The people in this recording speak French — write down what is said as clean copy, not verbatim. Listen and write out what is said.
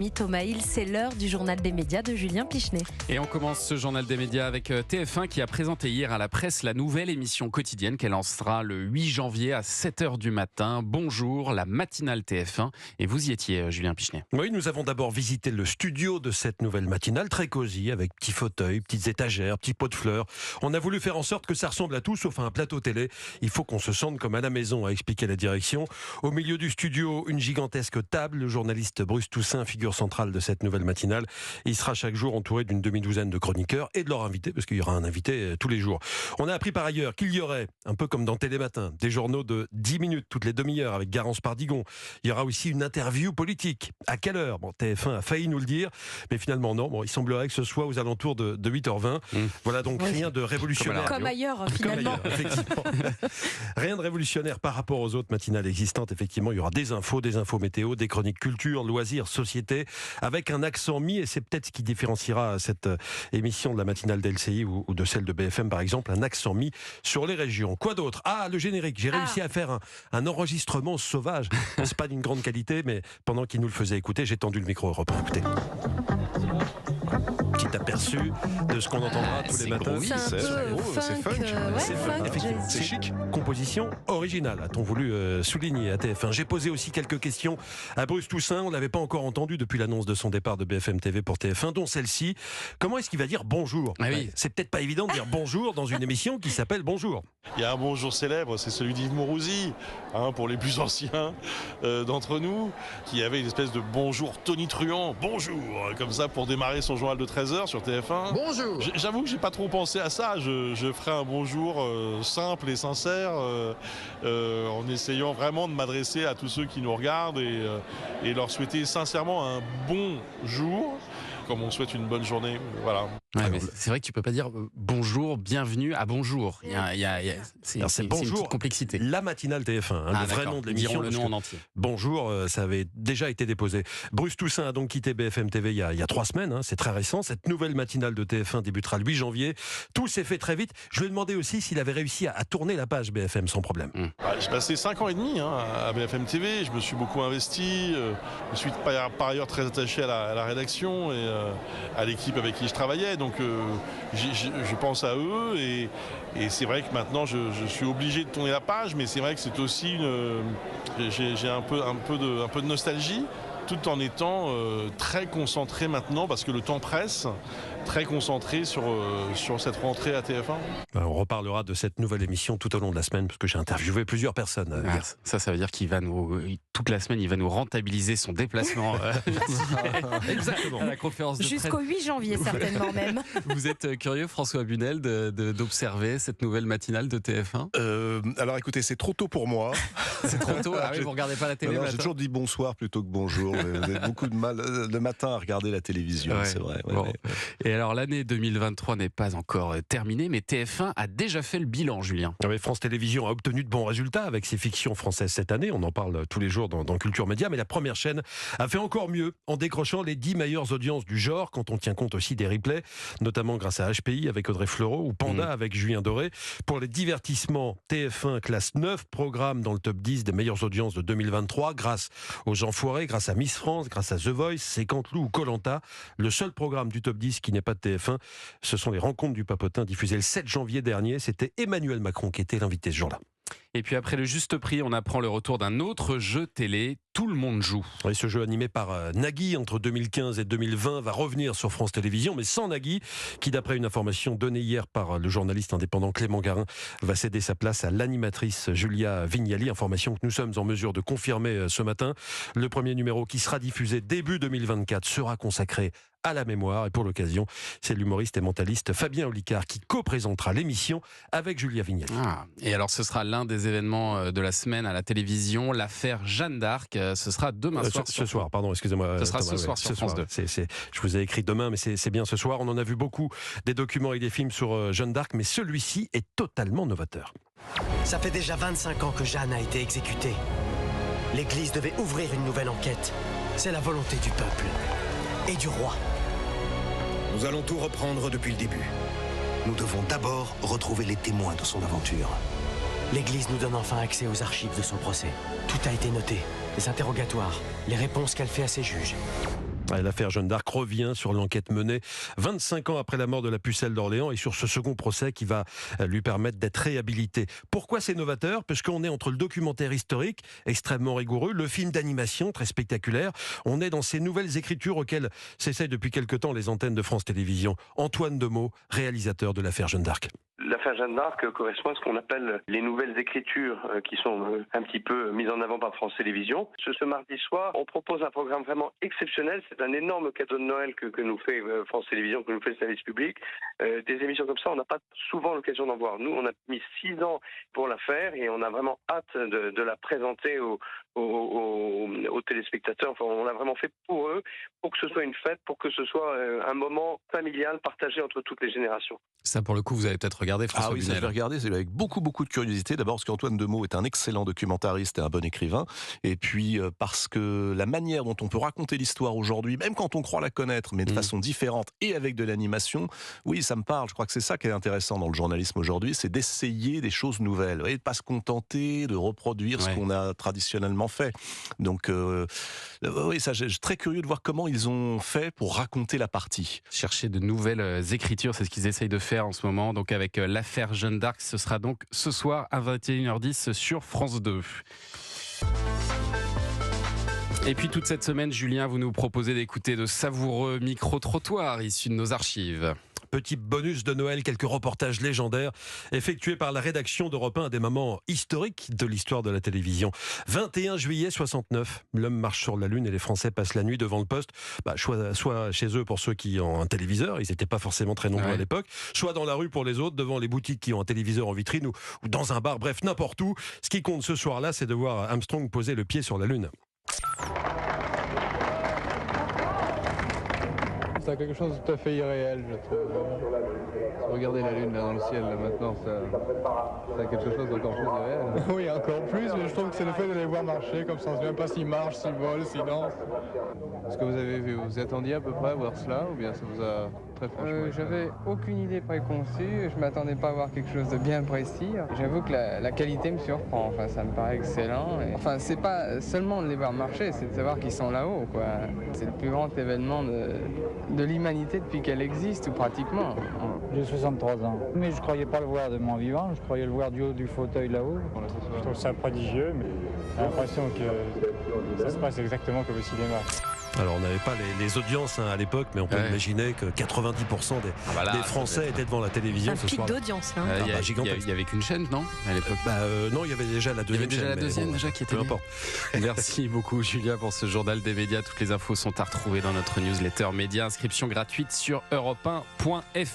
Thomas Hill, c'est l'heure du journal des médias de Julien Pichenet. Et on commence ce journal des médias avec TF1 qui a présenté hier à la presse la nouvelle émission quotidienne qu'elle lancera le 8 janvier à 7h du matin. Bonjour, la matinale TF1. Et vous y étiez, Julien Pichenet. Oui, nous avons d'abord visité le studio de cette nouvelle matinale, très cosy, avec petits fauteuils, petites étagères, petits pots de fleurs. On a voulu faire en sorte que ça ressemble à tout, sauf à un plateau télé. Il faut qu'on se sente comme à la maison, a expliqué la direction. Au milieu du studio, une gigantesque table. Le journaliste Bruce Toussaint, figure centrale de cette nouvelle matinale. Il sera chaque jour entouré d'une demi-douzaine de chroniqueurs et de leurs invités, parce qu'il y aura un invité tous les jours. On a appris par ailleurs qu'il y aurait, un peu comme dans Télématin, des journaux de 10 minutes toutes les demi-heures avec Garance Pardigon. Il y aura aussi une interview politique. À quelle heure ? Bon, TF1 a failli nous le dire, mais finalement non. Bon, il semblerait que ce soit aux alentours de 8h20. Voilà donc rien de révolutionnaire. Comme ailleurs, finalement. Comme ailleurs, effectivement. Rien de révolutionnaire par rapport aux autres matinales existantes. Effectivement, il y aura des infos météo, des chroniques culture, loisirs, société, avec un accent mis, et c'est peut-être ce qui différenciera cette émission de la matinale d'LCI ou de celle de BFM par exemple, un accent mis sur les régions. Quoi d'autre ? Le générique. J'ai réussi à faire un enregistrement sauvage. C'est pas d'une grande qualité, mais pendant qu'il nous le faisait écouter, j'ai tendu le micro au repas. Écoutez. Petit aperçu de ce qu'on entendra tous les matins. C'est funk. Effectivement, c'est chic. Composition originale, a-t-on voulu souligner à TF1. J'ai posé aussi quelques questions à Bruce Toussaint. On ne l'avait pas encore entendu depuis l'annonce de son départ de BFM TV pour TF1, dont celle-ci. Comment est-ce qu'il va dire bonjour ? Oui. C'est peut-être pas évident de dire bonjour dans une émission qui s'appelle Bonjour. Il y a un bonjour célèbre, c'est celui d'Yves Mourouzi, pour les plus anciens d'entre nous, qui avait une espèce de bonjour tonitruant, bonjour, comme ça pour démarrer son journal de 13h sur TF1. Bonjour. J'avoue que j'ai pas trop pensé à ça, je ferai un bonjour simple et sincère, en essayant vraiment de m'adresser à tous ceux qui nous regardent et leur souhaiter sincèrement un bon jour, comme on souhaite une bonne journée, voilà. Ouais, mais c'est vrai que tu peux pas dire bonjour, bienvenue à bonjour. C'est bonjour, une petite complexité. La matinale TF1, le vrai nom de l'émission. Le nom en entier. Bonjour, ça avait déjà été déposé. Bruce Toussaint a donc quitté BFM TV il y a 3 semaines, c'est très récent. Cette nouvelle matinale de TF1 débutera le 8 janvier. Tout s'est fait très vite. Je lui ai demandé aussi s'il avait réussi à tourner la page BFM sans problème. J'ai passé 5 ans et demi à BFM TV, je me suis beaucoup investi, je suis par ailleurs très attaché à la rédaction et à l'équipe avec qui je travaillais. Donc je pense à eux et c'est vrai que maintenant je suis obligé de tourner la page, mais c'est vrai que c'est aussi j'ai un peu de nostalgie, tout en étant très concentré maintenant, parce que le temps presse, très concentré sur cette rentrée à TF1. On reparlera de cette nouvelle émission tout au long de la semaine, parce que j'ai interviewé plusieurs personnes. Ça veut dire qu'il va toute la semaine, il va nous rentabiliser son déplacement Exactement. à la conférence de presse. Jusqu'au 8 janvier, certainement même. Vous êtes curieux, François Bunel, d'observer cette nouvelle matinale de TF1 ? Alors écoutez, c'est trop tôt pour moi. C'est trop tôt. Ah oui, vous regardez pas la télé. J'ai toujours dit bonsoir plutôt que bonjour. Vous avez beaucoup de mal le matin à regarder la télévision, c'est vrai. Ouais. Et alors l'année 2023 n'est pas encore terminée, mais TF1 a déjà fait le bilan, Julien. France Télévisions a obtenu de bons résultats avec ses fictions françaises cette année. On en parle tous les jours dans Culture Média, mais la première chaîne a fait encore mieux en décrochant les 10 meilleures audiences du genre, quand on tient compte aussi des replays, notamment grâce à HPI avec Audrey Fleurot ou Panda avec Julien Doré. Pour les divertissements, TF1 classe 9 programmes dans le top 10 des meilleures audiences de 2023, grâce aux Jean Foiré, grâce à Miss France, grâce à The Voice, C'est Canteloup ou Koh-Lanta. Le seul programme du top 10 qui n'est pas de TF1, ce sont les Rencontres du Papotin diffusées le 7 janvier dernier. C'était Emmanuel Macron qui était l'invité ce jour-là. Et puis après le juste prix, on apprend le retour d'un autre jeu télé, Tout le monde joue. Et ce jeu animé par Nagui entre 2015 et 2020 va revenir sur France Télévisions, mais sans Nagui, qui d'après une information donnée hier par le journaliste indépendant Clément Garin, va céder sa place à l'animatrice Julia Vignali. Information que nous sommes en mesure de confirmer ce matin. Le premier numéro qui sera diffusé début 2024 sera consacré à la mémoire. Et pour l'occasion, c'est l'humoriste et mentaliste Fabien Olicard qui co-présentera l'émission avec Julia Vignali. Et alors ce sera l'un des événements de la semaine à la télévision, l'affaire Jeanne d'Arc. Ce sera demain soir. Ce soir, pardon, excusez-moi. Ce sera ce soir sur France 2. Je vous ai écrit demain, mais c'est bien ce soir. On en a vu beaucoup, des documents et des films sur Jeanne d'Arc, mais celui-ci est totalement novateur. Ça fait déjà 25 ans que Jeanne a été exécutée. L'Église devait ouvrir une nouvelle enquête. C'est la volonté du peuple et du roi. Nous allons tout reprendre depuis le début. Nous devons d'abord retrouver les témoins de son aventure. L'Église nous donne enfin accès aux archives de son procès. Tout a été noté. Les interrogatoires, les réponses qu'elle fait à ses juges. L'affaire Jeanne d'Arc revient sur l'enquête menée 25 ans après la mort de la pucelle d'Orléans et sur ce second procès qui va lui permettre d'être réhabilité. Pourquoi c'est novateur ? Parce qu'on est entre le documentaire historique, extrêmement rigoureux, le film d'animation, très spectaculaire. On est dans ces nouvelles écritures auxquelles s'essayent depuis quelque temps les antennes de France Télévisions. Antoine Demeaux, réalisateur de l'affaire Jeanne d'Arc. L'affaire Jeanne d'Arc correspond à ce qu'on appelle les nouvelles écritures qui sont un petit peu mises en avant par France Télévisions. Ce mardi soir, on propose un programme vraiment exceptionnel. C'est un énorme cadeau de Noël que nous fait France Télévisions, que nous fait le service public. Des émissions comme ça, on n'a pas souvent l'occasion d'en voir. Nous, on a mis 6 ans pour la faire et on a vraiment hâte de la présenter aux téléspectateurs. Enfin, on l'a vraiment fait pour eux, pour que ce soit une fête, pour que ce soit un moment familial partagé entre toutes les générations. Ça, pour le coup, vous avez peut-être regardé, François Bunel. Ça, je l'ai regardé, c'est avec beaucoup de curiosité. D'abord parce qu'Antoine Demeaux est un excellent documentariste et un bon écrivain. Et puis parce que la manière dont on peut raconter l'histoire aujourd'hui, même quand on croit la connaître, mais de façon différente et avec de l'animation, oui, ça me parle. Je crois que c'est ça qui est intéressant dans le journalisme aujourd'hui, c'est d'essayer des choses nouvelles et de pas se contenter de reproduire ce qu'on a traditionnellement fait. Donc, oui, ça, je suis très curieux de voir comment ils ont fait pour raconter la partie. Chercher de nouvelles écritures, c'est ce qu'ils essayent de faire en ce moment. Donc avec l'affaire Jeanne d'Arc, ce sera donc ce soir à 21h10 sur France 2. Et puis toute cette semaine, Julien, vous nous proposez d'écouter de savoureux micro-trottoirs issus de nos archives. Petit bonus de Noël, quelques reportages légendaires effectués par la rédaction d'Europe 1 à des moments historiques de l'histoire de la télévision. 21 juillet 69, l'homme marche sur la Lune et les Français passent la nuit devant le poste, soit chez eux pour ceux qui ont un téléviseur, ils n'étaient pas forcément très nombreux à l'époque, soit dans la rue pour les autres, devant les boutiques qui ont un téléviseur en vitrine ou dans un bar, bref, n'importe où. Ce qui compte ce soir-là, c'est de voir Armstrong poser le pied sur la Lune. C'est quelque chose de tout à fait irréel, je trouve. Regardez la Lune là, dans le ciel, là, maintenant, ça a quelque chose d'encore plus irréel. Oui, encore plus, mais je trouve que c'est le fait de les voir marcher, comme ça on ne sait même pas s'ils marchent, s'ils volent, s'ils dansent. Est-ce que vous avez vu, vous attendiez à peu près à voir cela, ou bien ça vous a très franchement J'avais aucune idée préconçue, je ne m'attendais pas à voir quelque chose de bien précis. J'avoue que la qualité me surprend, enfin, ça me paraît excellent. Enfin, c'est pas seulement de les voir marcher, c'est de savoir qu'ils sont là-haut, quoi. C'est le plus grand événement de l'humanité depuis qu'elle existe, ou pratiquement. J'ai 63 ans, mais je ne croyais pas le voir de mon vivant, je croyais le voir du haut du fauteuil là-haut. Je trouve ça prodigieux, mais j'ai l'impression que ça se passe exactement comme au cinéma. Alors on n'avait pas les audiences à l'époque, mais on peut imaginer que 90% des Français étaient devant la télévision ce soir. Un pic d'audience là. Il n'y avait qu'une chaîne, non, à l'époque? Non, il y avait déjà la deuxième chaîne. Il y avait déjà la deuxième déjà qui était bien. Merci beaucoup Julien pour ce journal des médias. Toutes les infos sont à retrouver dans notre newsletter média. Inscription gratuite sur europe1.fr.